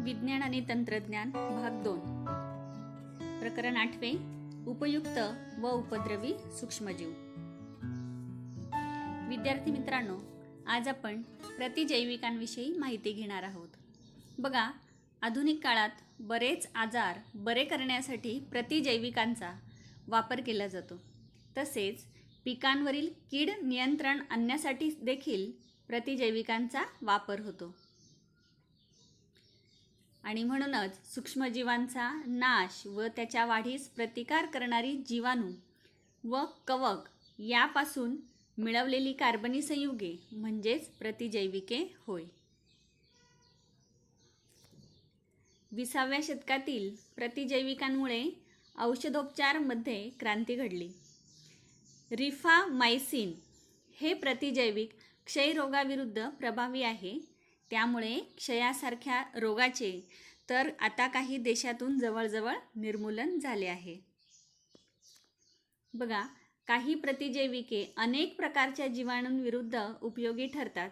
विज्ञान आणि तंत्रज्ञान भाग 2 प्रकरण 8 उपयुक्त व उपद्रवी सूक्ष्मजीव। विद्यार्थी मित्रांनो, आज आपण प्रतिजैविकांविषयी माहिती घेणार आहोत। बघा, आधुनिक काळात बरेच आजार बरे करण्यासाठी प्रतिजैविकांचा वापर केला जातो। तसेच पिकांवरील कीड नियंत्रण आणण्यासाठी देखील प्रतिजैविकांचा वापर होतो। आणि म्हणूनच सूक्ष्मजीवांचा नाश व त्याच्या वाढीस प्रतिकार करणारी जीवाणू व कवक यापासून मिळवलेली कार्बनी संयुगे म्हणजेच प्रतिजैविके होय। 20व्या शतकातील प्रतिजैविकांमुळे औषधोपचारामध्ये क्रांती घडली। रिफामायसिन हे प्रतिजैविक क्षयरोगाविरुद्ध प्रभावी आहे। त्यामुळे क्षयासारख्या रोगाचे तर आता काही देशातून जवळजवळ निर्मूलन झाले आहे। बघा, काही प्रतिजैविके अनेक प्रकारच्या जीवाणूंविरुद्ध उपयोगी ठरतात।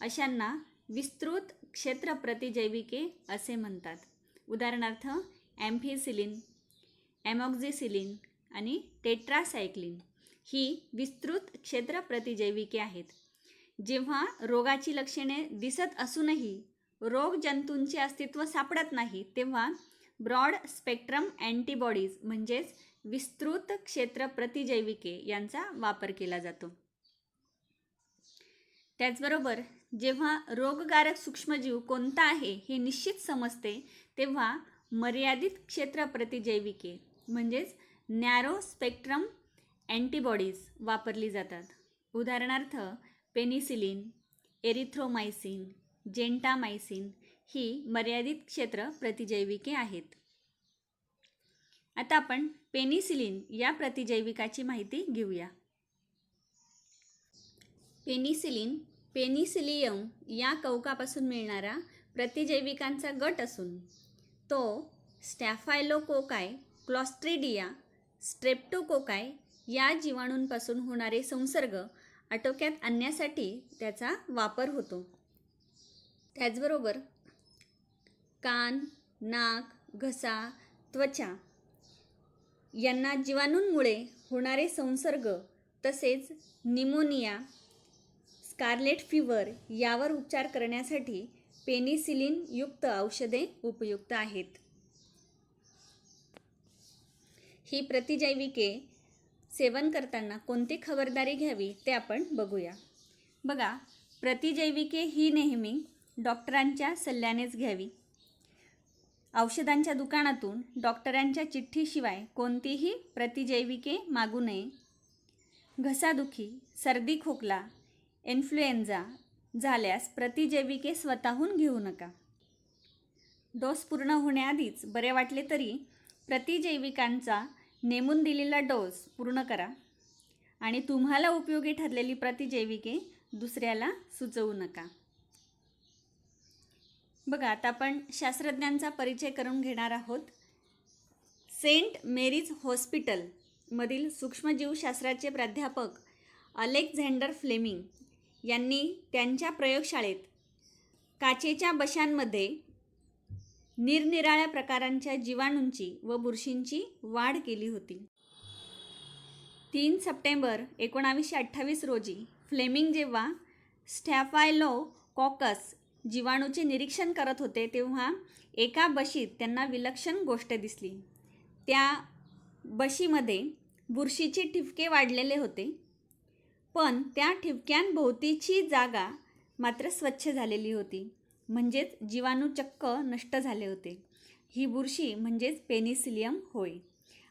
अशांना विस्तृत क्षेत्र प्रतिजैविके असे म्हणतात। उदाहरणार्थ एम्फिसिलिन, एमॉक्झिसिलिन आणि टेट्रासायक्लिन ही विस्तृत क्षेत्र प्रतिजैविके आहेत। जेव्हा रोगाची लक्षणे दिसत असूनही रोग जंतूंचे अस्तित्व सापडत नाही, तेव्हा ब्रॉड स्पेक्ट्रम अँटीबॉडीज म्हणजेच विस्तृत क्षेत्र प्रतिजैविके यांचा वापर केला जातो। त्याचबरोबर जेव्हा रोगकारक सूक्ष्मजीव कोणता आहे हे निश्चित समजते, तेव्हा मर्यादित क्षेत्र प्रतिजैविके म्हणजेच नॅरो स्पेक्ट्रम अँटीबॉडीज वापरली जातात। उदाहरणार्थ पेनिसिलिन, एरिथ्रोमायसिन, जेंटामायसिन ही मर्यादित क्षेत्र प्रतिजैविके आहेत। आता आपण पेनिसिलिन या प्रतिजैविकाची माहिती घेऊया। पेनिसिलिन पेनिसिलियम या कवकापासून मिळणारा प्रतिजैविकांचा गट असून तो स्टॅफायलोकोकाय, क्लॉस्ट्रिडिया, स्ट्रेप्टोकोकाय या जीवाणूंपासून होणारे संसर्ग आटोक्यात आणण्यासाठी त्याचा वापर होतो। त्याचबरोबर कान, नाक, घसा, त्वचा यांना जीवाणूंमुळे होणारे संसर्ग तसेच निमोनिया, स्कारलेट फीवर यावर उपचार करण्यासाठी पेनिसिलिन युक्त औषधे उपयुक्त आहेत। ही प्रतिजैविके सेवन करताना कोणती खबरदारी घ्यावी ते आपण बघूया। बघा, प्रतिजैविके ही नेहमी डॉक्टरांच्या सल्ल्यानेच घ्यावी। औषधांच्या दुकानातून डॉक्टरांच्या चिठ्ठीशिवाय कोणतीही प्रतिजैविके मागू नये। घसादुखी, सर्दी, खोकला, इन्फ्लुएन्झा झाल्यास प्रतिजैविके स्वतःहून घेऊ नका। डोस पूर्ण होण्याआधीच बरे वाटले तरी प्रतिजैविकांचा नेमून दिलेला डोस पूर्ण करा आणि तुम्हाला उपयोगी ठरलेली प्रतिजैविके दुसऱ्याला सुचवू नका। बघा, आता आपण शास्त्रज्ञांचा परिचय करून घेणार आहोत। सेंट मेरीज हॉस्पिटल मधील सूक्ष्मजीवशास्त्राचे प्राध्यापक अलेक्झांडर फ्लेमिंग यांनी त्यांच्या प्रयोगशाळेत काचेच्या बशांमध्ये निरनिराळ्या प्रकारांच्या जीवाणूंची व बुरशींची वाढ केली होती। 3 सप्टेंबर 1928 रोजी फ्लेमिंग जेव्हा स्टॅफायलोकॉकस जीवाणूचे निरीक्षण करत होते, तेव्हा एका बशीत त्यांना विलक्षण गोष्ट दिसली। त्या बशीमध्ये बुरशीचे ठिपके वाढलेले होते, पण त्या ठिपक्यांभोवतीची जागा मात्र स्वच्छ झालेली होती, म्हणजेच जीवाणू चक्क नष्ट झाले होते। ही बुरशी म्हणजेच पेनिसिलियम होय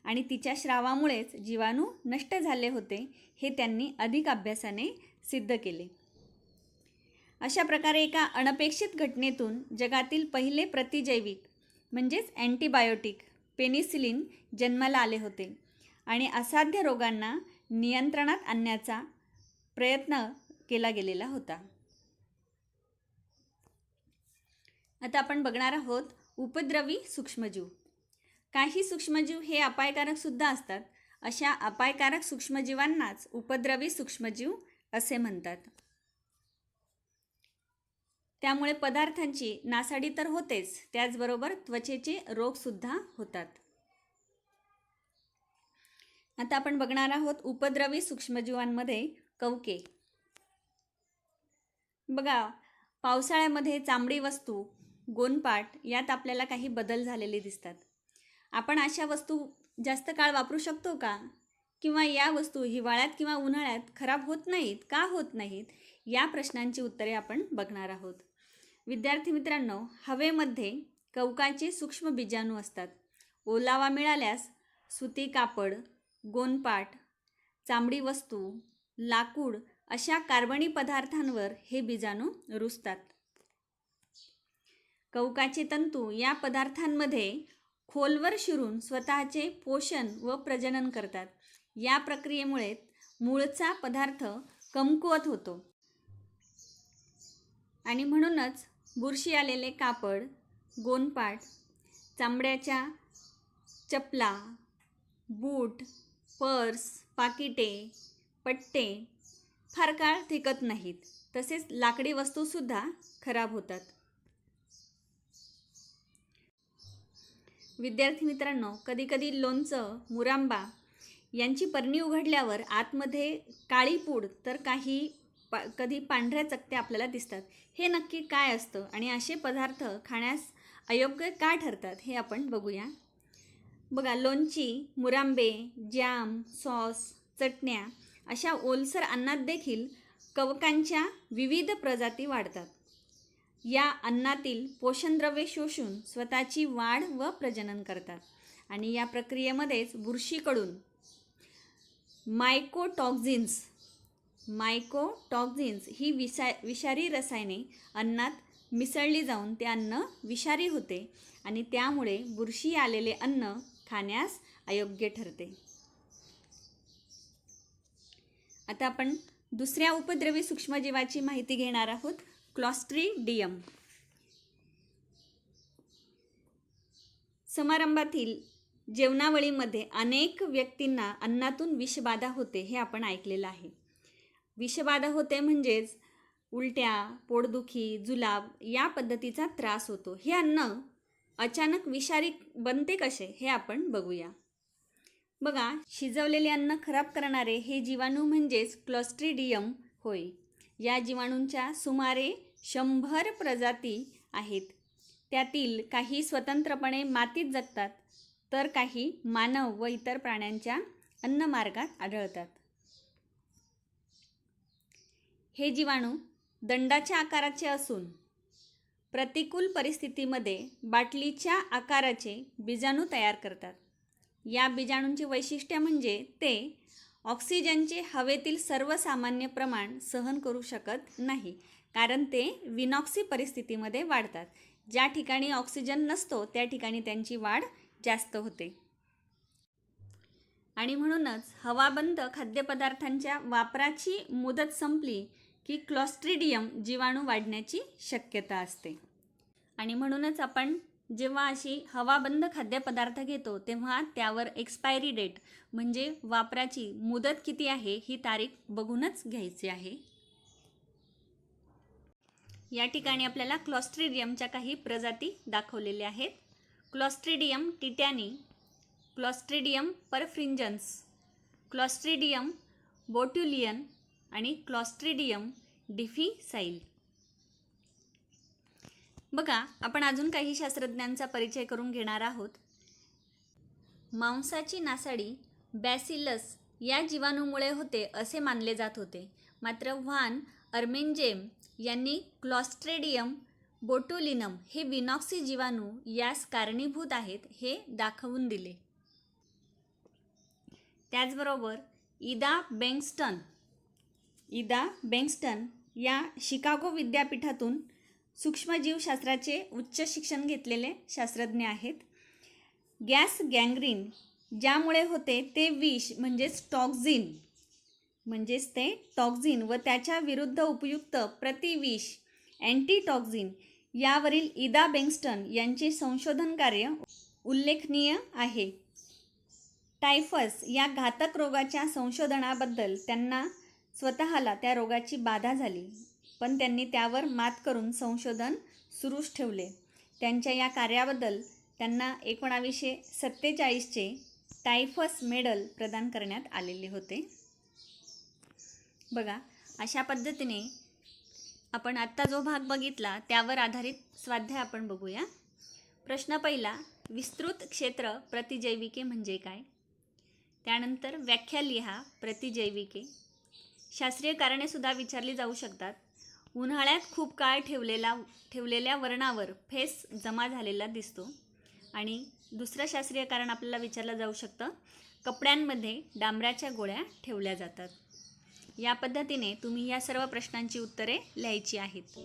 आणि तिच्या स्रावामुळेच जीवाणू नष्ट झाले होते हे त्यांनी अधिक अभ्यासाने सिद्ध केले। अशा प्रकारे एका अनपेक्षित घटनेतून जगातील पहिले प्रतिजैविक म्हणजेच अँटीबायोटिक पेनिसिलिन जन्माला आले होते आणि असाध्य रोगांना नियंत्रणात आणण्याचा प्रयत्न केला गेलेला होता। आता आपण बघणार आहोत उपद्रवी सूक्ष्मजीव। काही सूक्ष्मजीव हे अपायकारक सुद्धा असतात। अशा अपायकारक सूक्ष्मजीवांनाच उपद्रवी सूक्ष्मजीव असे म्हणतात। त्यामुळे पदार्थांची नासाडी तर होतेच, त्याचबरोबर त्वचेचे रोगसुद्धा होतात. आता आपण बघणार आहोत उपद्रवी सूक्ष्मजीवांमध्ये कवके. बघा, पावसाळ्यामध्ये चामडी वस्तू, गोनपाट यात आपल्याला काही बदल झालेले दिसतात. आपण अशा वस्तू जास्त काळ वापरू शकतो का? किंवा या वस्तू हिवाळ्यात किंवा उन्हाळ्यात खराब होत नाहीत का होत नाहीत? या प्रश्नांची उत्तरे आपण बघणार आहोत. विद्यार्थी मित्रांनो, हवेमध्ये कवकाचे सूक्ष्म बीजाणू असतात. ओलावा मिळाल्यास सुती कापड, गोनपाट, चामडी वस्तू, लाकूड अशा कार्बनी पदार्थांवर हे बीजाणू रुजतात. कवकाचे तंतू या पदार्थांमध्ये खोलवर शिरून स्वतःचे पोषण व प्रजनन करतात. या प्रक्रियेमुळे मूळचा पदार्थ कमकुवत होतो आणि म्हणूनच बुरशी आलेले कापड, गोनपाट, चामड्याच्या चपला, बूट, पर्स, पाकिटे, पट्टे फार काळ टिकत नाहीत. तसेच लाकडी वस्तूसुद्धा खराब होतात. विद्यार्थी मित्रांनो, कधीकधी लोणचं, मुरांबा यांची बरणी उघडल्यावर आतमध्ये काळी पूड तर कधी पांढऱ्या चकत्या आपल्याला दिसतात. हे नक्की काय असतं आणि असे पदार्थ खाण्यास अयोग्य का ठरतात हे आपण बघूया. बघा, लोणची, मुरांबे, जॅम, सॉस, चटण्या अशा ओलसर अन्नात देखील कवकांच्या विविध प्रजाती वाढतात. या अन्नातील पोषणद्रव्ये शोषून स्वतःची वाढ व प्रजनन करतात आणि या प्रक्रियेमध्येच बुरशीकडून मायकोटॉक्झिन्स ही विषारी रसायने अन्नात मिसळली जाऊन ते अन्न विषारी होते आणि त्यामुळे बुरशी आलेले अन्न खाण्यास अयोग्य ठरते. आता आपण दुसऱ्या उपद्रवी सूक्ष्मजीवाची माहिती घेणार आहोत, क्लॉस्ट्रीडियम. समारंभातील जेवणावळीमध्ये अनेक व्यक्तींना अन्नातून विषबाधा होते हे आपण ऐकलेलं आहे. विषबाधा होते म्हणजेच उलट्या, पोटदुखी, जुलाब या पद्धतीचा त्रास होतो. हे अन्न अचानक विषारी बनते कसे हे आपण बघूया. बघा, शिजवलेले अन्न खराब करणारे हे जीवाणू म्हणजेच क्लॉस्ट्रीडियम होय. या जीवाणूंच्या सुमारे 100 प्रजाती आहेत. त्यातील काही स्वतंत्रपणे मातीत जगतात तर काही मानव व इतर प्राण्यांच्या अन्नमार्गात आढळतात. हे जीवाणू दंडाच्या आकाराचे असून प्रतिकूल परिस्थितीमध्ये बाटलीच्या आकाराचे बीजाणू तयार करतात. या बीजाणूंचे वैशिष्ट्य म्हणजे ते ऑक्सिजनचे हवेतील सर्वसामान्य प्रमाण सहन करू शकत नाही, कारण ते विनॉक्सी परिस्थितीमध्ये वाढतात. ज्या ठिकाणी ऑक्सिजन नसतो त्या ठिकाणी त्यांची वाढ जास्त होते आणि म्हणूनच हवाबंद खाद्यपदार्थांच्या वापराची मुदत संपली की क्लॉस्ट्रीडियम जीवाणू वाढण्याची शक्यता असते. आणि म्हणूनच आपण जेव्हा अशी हवाबंद खाद्यपदार्थ घेतो तेव्हा त्यावर एक्सपायरी डेट म्हणजे वापराची मुदत किती आहे ही तारीख बघूनच घ्यायची आहे. या ठिकाणी आपल्याला क्लॉस्ट्रीडियमच्या काही प्रजाती दाखवलेल्या आहेत. क्लॉस्ट्रीडियम टिटॅनी, क्लॉस्ट्रीडियम परफ्रिंजन्स, क्लॉस्ट्रीडियम बोट्युलियन आणि क्लॉस्ट्रीडियम डिफिसाइल. बघा, आपण अजून काही शास्त्रज्ञांचा परिचय करून घेणार आहोत. मांसाची नासाडी बॅसिलस या जीवाणूमुळे होते असे मानले जात होते. मात्र व्हान अर्मेंजेम यांनी क्लॉस्ट्रीडियम बोटुलिनम हे विनॉक्सी जीवाणू यास कारणीभूत आहेत हे दाखवून दिले. त्याचबरोबर इदा बेंगस्टन या शिकागो विद्यापीठातून सूक्ष्मजीवशास्त्राचे उच्च शिक्षण घेतलेले शास्त्रज्ञ आहेत. गॅस गँग्रीन ज्यामुळे होते ते विष म्हणजेच टॉक्झिन व त्याच्या विरुद्ध उपयुक्त प्रतिविष अँटीटॉक्झिन यावरील इदा बेंगस्टन यांचे संशोधन कार्य उल्लेखनीय आहे. टायफस या घातक रोगाच्या संशोधनाबद्दल त्यांना स्वतःला त्या रोगाची बाधा झाली, पण त्यांनी त्यावर मात करून संशोधन सुरूच ठेवले. त्यांच्या या कार्याबद्दल त्यांना 1947चे टायफस मेडल प्रदान करण्यात आलेले होते. बघा, अशा पद्धतीने आपण आत्ता जो भाग बघितला त्यावर आधारित स्वाध्याय आपण बघूया. प्रश्न पहिला, विस्तृत क्षेत्र प्रतिजैविके म्हणजे काय? त्यानंतर व्याख्या लिहा प्रतिजैविके. शास्त्रीय कारणे सुद्धा विचारली जाऊ शकतात. उन्हाळ्यात खूप काळ ठेवलेल्या वरणावर फेस जमा झालेला दिसतो. आणि दुसरं शास्त्रीय कारण आपल्याला विचारलं जाऊ शकतं, कपड्यांमध्ये डांबराच्या गोळ्या ठेवल्या जातात. या पद्धतीने तुम्ही या सर्व प्रश्नांची उत्तरे लिहायची आहेत.